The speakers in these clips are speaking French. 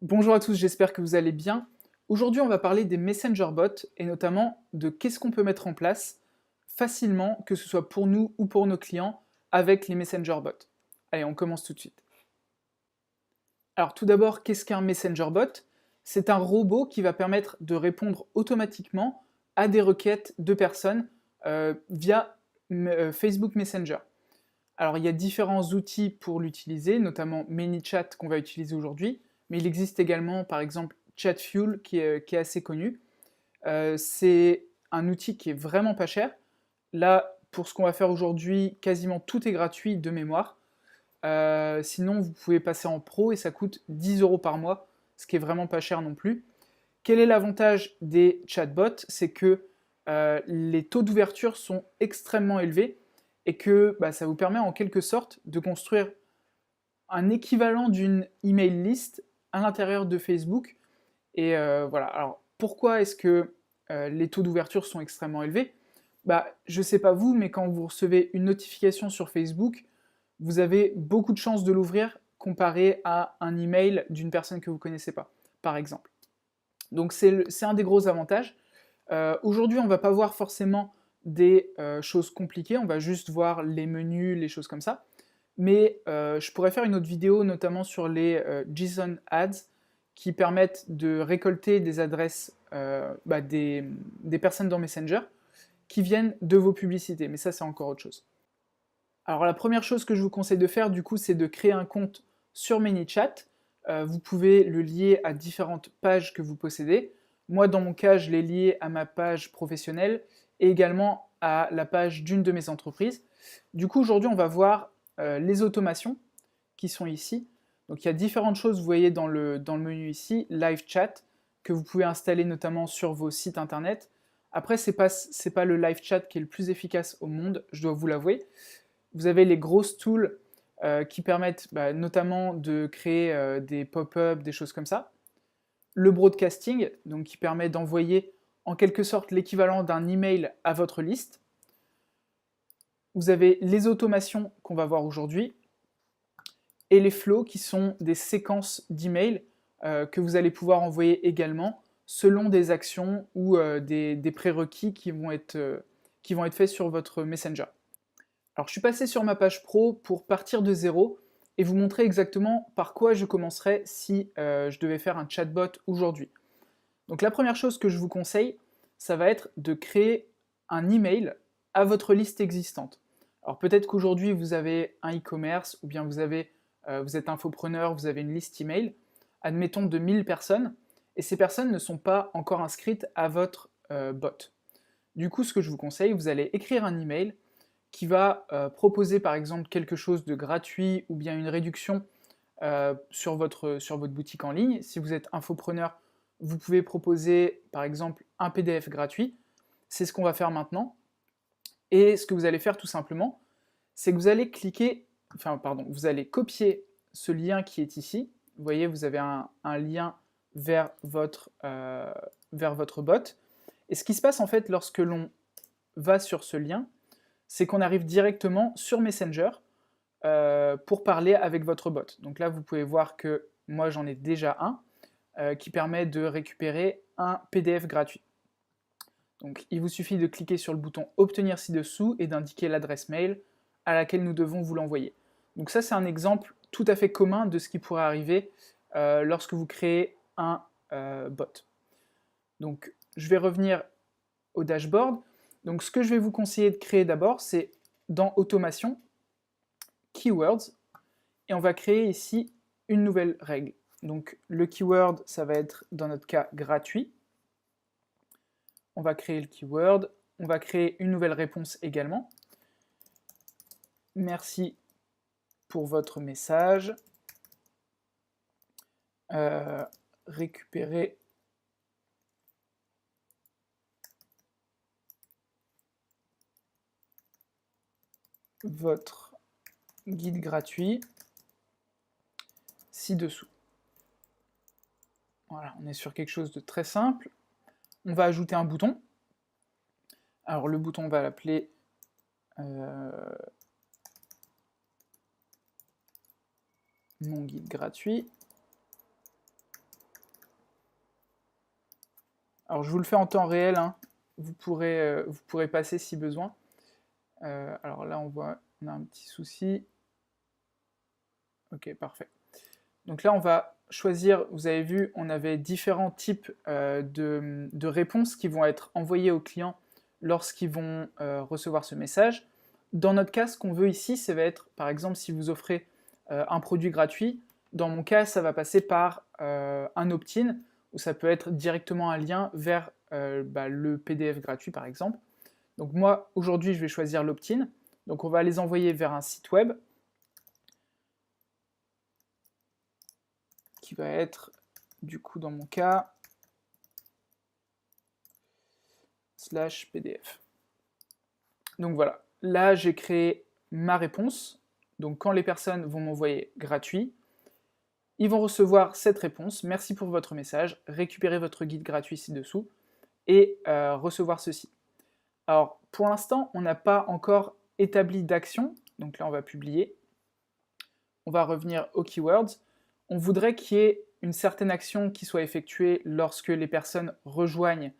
Bonjour à tous, j'espère que vous allez bien. Aujourd'hui, on va parler des Messenger bots et notamment de qu'est-ce qu'on peut mettre en place facilement, que ce soit pour nous ou pour nos clients, avec les Messenger bots. Allez, on commence tout de suite. Alors tout d'abord, qu'est-ce qu'un Messenger bot? C'est un robot qui va permettre de répondre automatiquement à des requêtes de personnes via Facebook Messenger. Alors il y a différents outils pour l'utiliser, notamment ManyChat qu'on va utiliser aujourd'hui, mais il existe également par exemple Chatfuel qui est assez connu. C'est un outil qui est vraiment pas cher. Là, pour ce qu'on va faire aujourd'hui, quasiment tout est gratuit de mémoire. Sinon, vous pouvez passer en pro et ça coûte 10 € par mois, ce qui est vraiment pas cher non plus. Quel est l'avantage des chatbots? C'est que les taux d'ouverture sont extrêmement élevés et que ça vous permet en quelque sorte de construire un équivalent d'une email list à l'intérieur de Facebook. Et voilà. Alors pourquoi est-ce que les taux d'ouverture sont extrêmement élevés? Je sais pas vous, mais quand vous recevez une notification sur Facebook, vous avez beaucoup de chances de l'ouvrir comparé à un email d'une personne que vous connaissez pas, par exemple. Donc c'est un des gros avantages. Aujourd'hui, on ne va pas voir forcément des choses compliquées, on va juste voir les menus, les choses comme ça. Mais je pourrais faire une autre vidéo, notamment sur les JSON ads, qui permettent de récolter des adresses des personnes dans Messenger qui viennent de vos publicités. Mais ça, c'est encore autre chose. Alors la première chose que je vous conseille de faire, du coup, c'est de créer un compte sur ManyChat. Vous pouvez le lier à différentes pages que vous possédez. Moi, dans mon cas, je l'ai lié à ma page professionnelle et également à la page d'une de mes entreprises. Du coup, aujourd'hui, on va voir les automations qui sont ici. Donc il y a différentes choses, vous voyez dans le menu ici, Live Chat, que vous pouvez installer notamment sur vos sites internet. Après, c'est pas le live chat qui est le plus efficace au monde, je dois vous l'avouer. Vous avez les grosses tools qui permettent notamment de créer des pop-up, des choses comme ça. Le broadcasting, donc qui permet d'envoyer en quelque sorte l'équivalent d'un email à votre liste. Vous avez les automations qu'on va voir aujourd'hui et les flows qui sont des séquences d'emails que vous allez pouvoir envoyer également selon des actions ou des prérequis qui vont être faits sur votre Messenger. Alors je suis passé sur ma page pro pour partir de zéro et vous montrer exactement par quoi je commencerais si je devais faire un chatbot aujourd'hui. Donc la première chose que je vous conseille, ça va être de créer un email à votre liste existante. Alors peut-être qu'aujourd'hui vous avez un e-commerce ou bien vous êtes infopreneur, vous avez une liste email, admettons de 1000 personnes, et ces personnes ne sont pas encore inscrites à votre bot. Du coup, ce que je vous conseille, vous allez écrire un email qui va proposer par exemple quelque chose de gratuit ou bien une réduction sur votre boutique en ligne. Si vous êtes infopreneur, vous pouvez proposer par exemple un PDF gratuit. C'est ce qu'on va faire maintenant. Et ce que vous allez faire tout simplement, c'est que vous allez vous allez copier ce lien qui est ici. Vous voyez, vous avez un lien vers votre bot. Et ce qui se passe en fait lorsque l'on va sur ce lien, c'est qu'on arrive directement sur Messenger pour parler avec votre bot. Donc là, vous pouvez voir que moi, j'en ai déjà un qui permet de récupérer un PDF gratuit. Donc il vous suffit de cliquer sur le bouton Obtenir ci-dessous et d'indiquer l'adresse mail à laquelle nous devons vous l'envoyer. Donc ça, c'est un exemple tout à fait commun de ce qui pourrait arriver lorsque vous créez un bot. Donc je vais revenir au dashboard. Donc ce que je vais vous conseiller de créer d'abord, c'est dans Automation, Keywords, et on va créer ici une nouvelle règle. Donc le keyword, ça va être dans notre cas gratuit. On va créer le keyword, on va créer une nouvelle réponse également. Merci pour votre message. Récupérer votre guide gratuit ci-dessous. Voilà, on est sur quelque chose de très simple. On va ajouter un bouton. Alors le bouton, on va l'appeler mon guide gratuit. Alors je vous le fais en temps réel, hein. Vous pourrez passer si besoin. Alors là on a un petit souci. Ok, parfait. Donc là on va choisir, vous avez vu, on avait différents types de réponses qui vont être envoyées aux clients lorsqu'ils vont recevoir ce message. Dans notre cas, ce qu'on veut ici, ça va être, par exemple, si vous offrez un produit gratuit, dans mon cas, ça va passer par un opt-in, ou ça peut être directement un lien vers le PDF gratuit, par exemple. Donc moi, aujourd'hui, je vais choisir l'opt-in. Donc on va les envoyer vers un site web qui va être, du coup, dans mon cas, /pdf. Donc voilà, là j'ai créé ma réponse. Donc quand les personnes vont m'envoyer gratuit, ils vont recevoir cette réponse. Merci pour votre message, récupérez votre guide gratuit ci-dessous et recevoir ceci. Alors pour l'instant, on n'a pas encore établi d'action. Donc là on va publier. On va revenir aux keywords. On voudrait qu'il y ait une certaine action qui soit effectuée lorsque les personnes rejoignent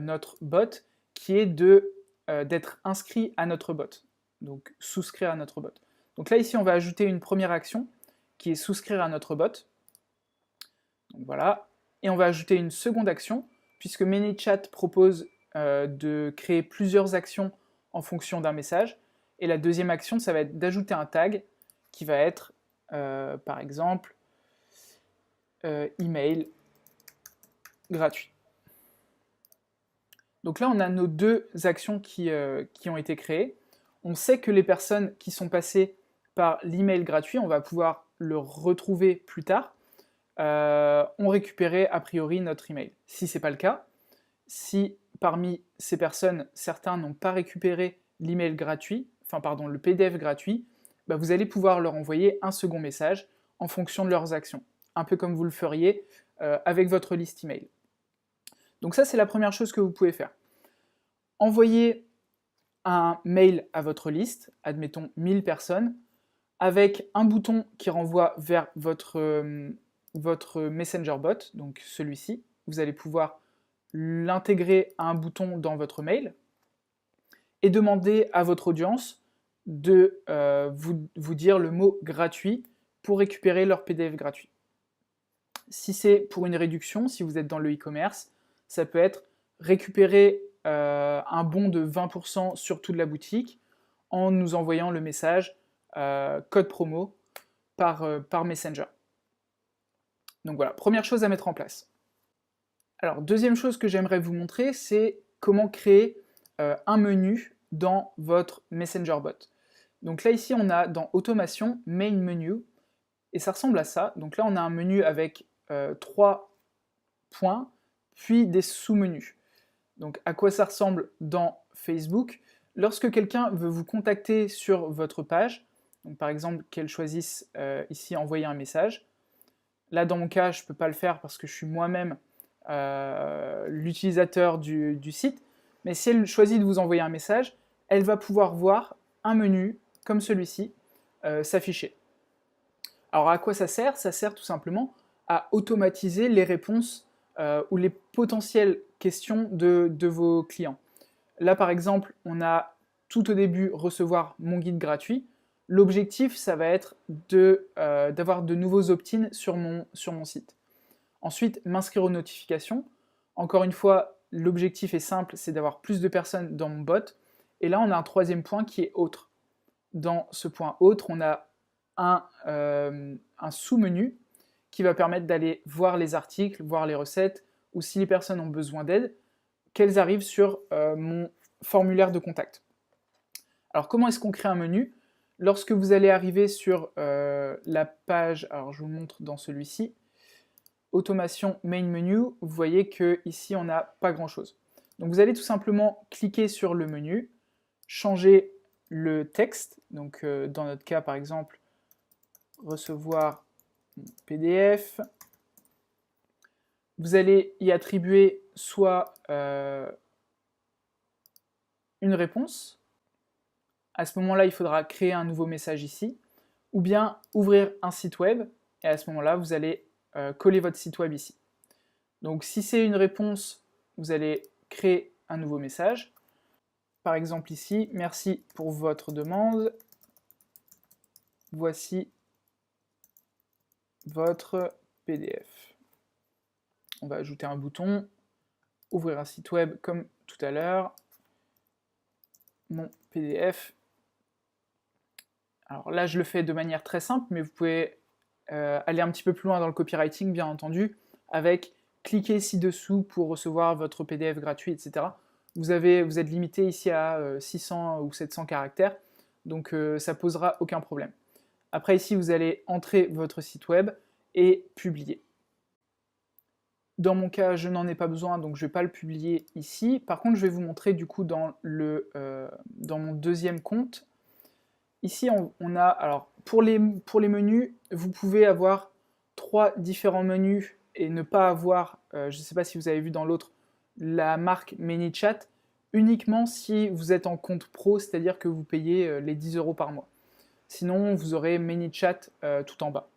notre bot, qui est d'être inscrit à notre bot, donc souscrire à notre bot. Donc là ici on va ajouter une première action qui est souscrire à notre bot. Donc voilà, et on va ajouter une seconde action puisque ManyChat propose de créer plusieurs actions en fonction d'un message. Et la deuxième action, ça va être d'ajouter un tag qui va être par exemple email gratuit. Donc là, on a nos deux actions qui ont été créées. On sait que les personnes qui sont passées par l'email gratuit, on va pouvoir le retrouver plus tard, ont récupéré a priori notre email. Si ce n'est pas le cas, si parmi ces personnes, certains n'ont pas récupéré l'email gratuit, le PDF gratuit, bah vous allez pouvoir leur envoyer un second message en fonction de leurs actions, un peu comme vous le feriez avec votre liste email. Donc ça, c'est la première chose que vous pouvez faire. Envoyez un mail à votre liste, admettons 1000 personnes, avec un bouton qui renvoie vers votre Messenger bot, donc celui-ci. Vous allez pouvoir l'intégrer à un bouton dans votre mail et demander à votre audience de vous dire le mot gratuit pour récupérer leur PDF gratuit. Si c'est pour une réduction, si vous êtes dans le e-commerce, ça peut être récupérer un bon de 20% sur toute la boutique en nous envoyant le message code promo par Messenger. Donc voilà, première chose à mettre en place. Alors, deuxième chose que j'aimerais vous montrer, c'est comment créer un menu dans votre Messenger bot. Donc là, ici, on a dans Automation, Main Menu, et ça ressemble à ça. Donc là, on a un menu avec 3 points, puis des sous-menus. Donc à quoi ça ressemble dans Facebook? Lorsque quelqu'un veut vous contacter sur votre page, donc par exemple qu'elle choisisse ici envoyer un message, là dans mon cas je ne peux pas le faire parce que je suis moi-même l'utilisateur du site, mais si elle choisit de vous envoyer un message, elle va pouvoir voir un menu comme celui-ci s'afficher. Alors à quoi ça sert? Ça sert tout simplement à automatiser les réponses ou les potentielles questions de vos clients. Là par exemple, on a tout au début recevoir mon guide gratuit. L'objectif, ça va être d'avoir de nouveaux opt-in sur mon site. Ensuite, m'inscrire aux notifications. Encore une fois, l'objectif est simple, c'est d'avoir plus de personnes dans mon bot. Et là, on a un troisième point qui est autre. Dans ce point autre, on a un sous-menu qui va permettre d'aller voir les articles, voir les recettes, ou si les personnes ont besoin d'aide, qu'elles arrivent sur mon formulaire de contact. Alors comment est-ce qu'on crée un menu? Lorsque vous allez arriver sur la page, alors je vous montre dans celui-ci, Automation Main Menu, vous voyez qu'ici on n'a pas grand-chose. Donc vous allez tout simplement cliquer sur le menu, changer le texte, donc dans notre cas par exemple, recevoir PDF. Vous allez y attribuer soit une réponse. À ce moment-là, il faudra créer un nouveau message ici, ou bien ouvrir un site web, et à ce moment-là, vous allez coller votre site web ici. Donc si c'est une réponse, vous allez créer un nouveau message. Par exemple ici, merci pour votre demande. Voici votre PDF. On va ajouter un bouton, ouvrir un site web comme tout à l'heure. Mon PDF. Alors là, je le fais de manière très simple, mais vous pouvez aller un petit peu plus loin dans le copywriting, bien entendu, avec cliquer ci-dessous pour recevoir votre PDF gratuit, etc. Vous êtes limité ici à 600 ou 700 caractères, donc ça posera aucun problème. Après ici, vous allez entrer votre site web et publier. Dans mon cas, je n'en ai pas besoin, donc je ne vais pas le publier ici. Par contre, je vais vous montrer du coup dans mon deuxième compte. Ici, on a, alors pour les menus, vous pouvez avoir 3 différents menus et ne pas avoir, je ne sais pas si vous avez vu dans l'autre, la marque ManyChat, uniquement si vous êtes en compte pro, c'est-à-dire que vous payez les 10 € par mois. Sinon, vous aurez ManyChat tout en bas.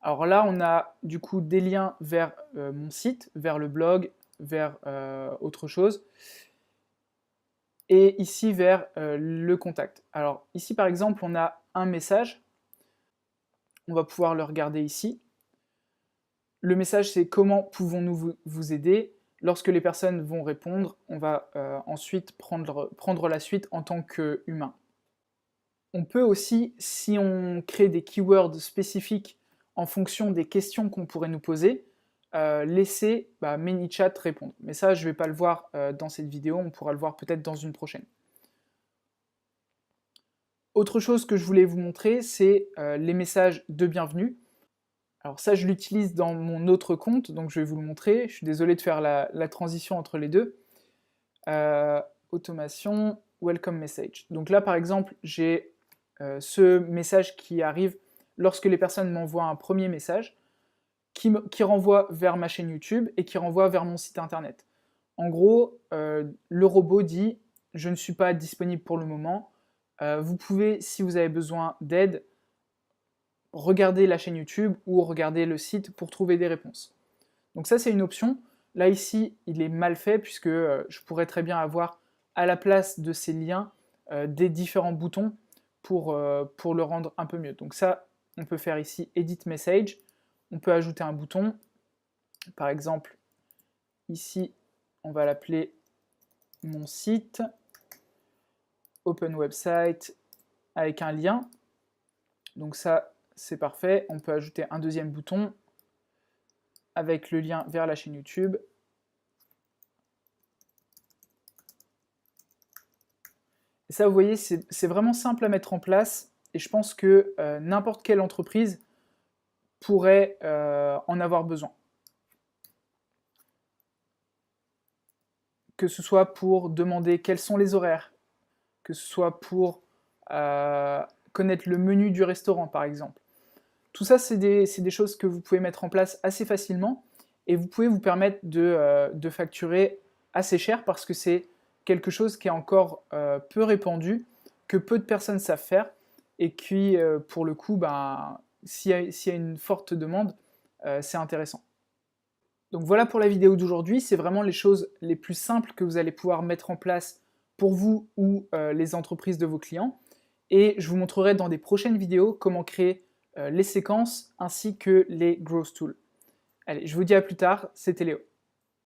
Alors là, on a du coup des liens vers mon site, vers le blog, vers autre chose, et ici vers le contact. Alors ici par exemple, on a un message, on va pouvoir le regarder ici. Le message c'est comment pouvons-nous vous aider. Lorsque les personnes vont répondre, on va ensuite prendre la suite en tant qu'humain. On peut aussi, si on crée des keywords spécifiques en fonction des questions qu'on pourrait nous poser, laisser ManyChat répondre. Mais ça, je ne vais pas le voir dans cette vidéo, on pourra le voir peut-être dans une prochaine. Autre chose que je voulais vous montrer, c'est les messages de bienvenue. Alors ça, je l'utilise dans mon autre compte, donc je vais vous le montrer. Je suis désolé de faire la transition entre les deux. Automation, welcome message. Donc là, par exemple, j'ai ce message qui arrive lorsque les personnes m'envoient un premier message, qui renvoie vers ma chaîne YouTube et qui renvoie vers mon site internet. En gros, le robot dit « Je ne suis pas disponible pour le moment, vous pouvez, si vous avez besoin d'aide, regarder la chaîne YouTube ou regarder le site pour trouver des réponses. » Donc ça, c'est une option. Là, ici, il est mal fait puisque je pourrais très bien avoir à la place de ces liens des différents boutons pour le rendre un peu mieux. Donc ça, on peut faire ici « Edit Message ». On peut ajouter un bouton. Par exemple, ici, on va l'appeler « Mon site », Open Website, avec un lien. Donc ça, c'est parfait. On peut ajouter un deuxième bouton avec le lien vers la chaîne YouTube. Et ça, vous voyez, c'est vraiment simple à mettre en place. Et je pense que n'importe quelle entreprise pourrait en avoir besoin. Que ce soit pour demander quels sont les horaires, que ce soit pour connaître le menu du restaurant, par exemple. Tout ça, c'est des choses que vous pouvez mettre en place assez facilement et vous pouvez vous permettre de facturer assez cher parce que c'est quelque chose qui est encore peu répandu, que peu de personnes savent faire et qui, pour le coup, s'il y a une forte demande, c'est intéressant. Donc voilà pour la vidéo d'aujourd'hui, c'est vraiment les choses les plus simples que vous allez pouvoir mettre en place pour vous ou les entreprises de vos clients. Et je vous montrerai dans des prochaines vidéos comment créer les séquences ainsi que les growth tools. Allez, je vous dis à plus tard, c'était Léo.